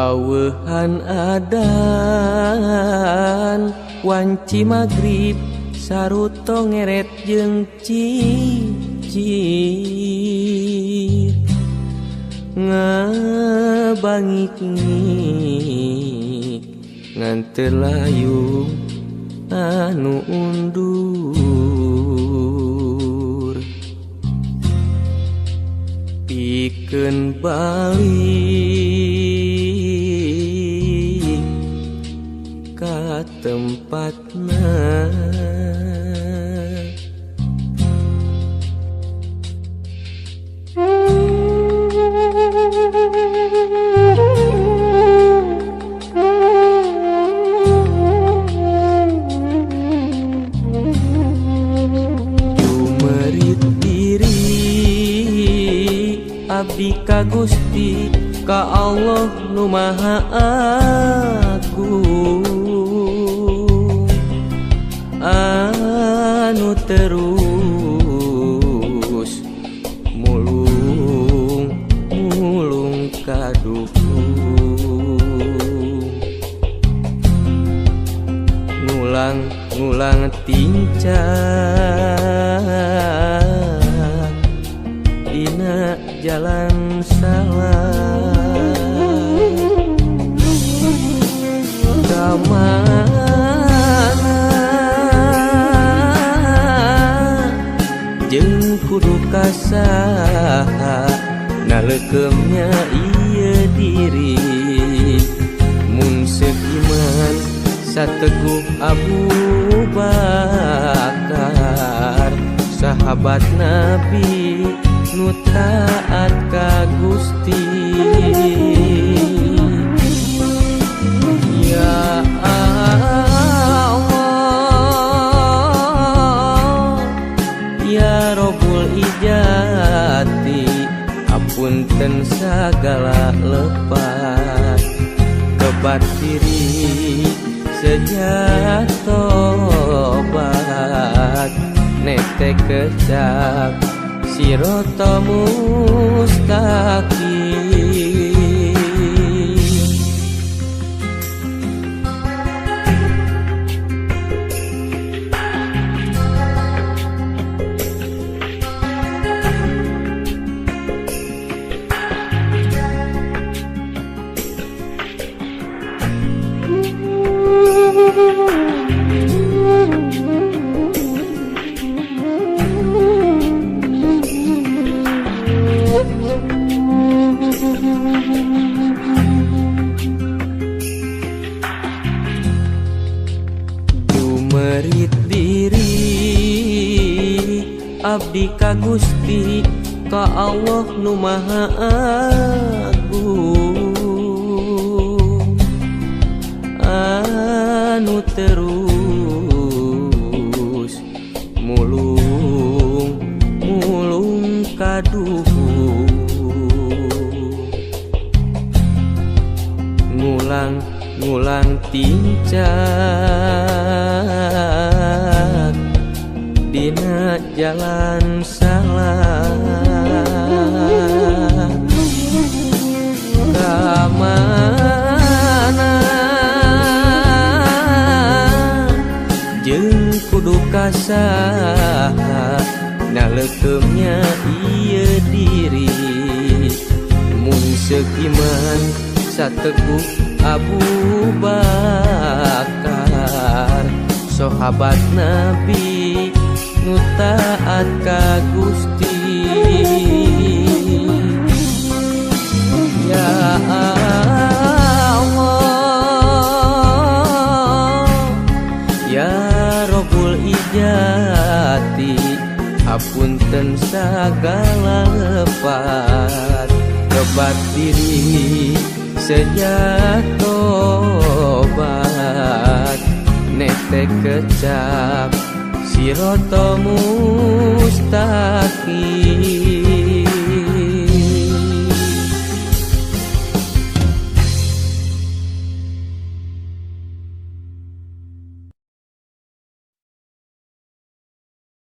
Aweuhan adan wanci magrib saruto ngeret jeung cicir ngabangik-ngik ngan teu layung anu undur pikeun balik ka tempatna. Abdi ka Gusti ka Allah nu Maha Agung anu terus mulung kadukung ngulang tincak dina jalan salah kamana jeung kudu kasaha nalekeumnya ieu diri mun seiman sateguh Abu Bakar sahabat Nabi nu taat ka Gusti. Ya Allah ya Rabbul Ijati apunten sagala lepat tobat diri sejatobat netek kecap Sirata mustaqim. Jumerit diri abdi ka Gusti ka Allah nu Maha Agung anu terus mulung kadukung ngulang tincak dina jalan salah kamana jeung kudu kasaha nalekeumnya ieu diri mun seiman sateguh Abu Bakar sahabat Nabi nu taat ka Gusti. Ya Allah ya Rabbul Ijati apunten sagala lepat tobat diri sejatobat netek kecap Sirata mustaqim.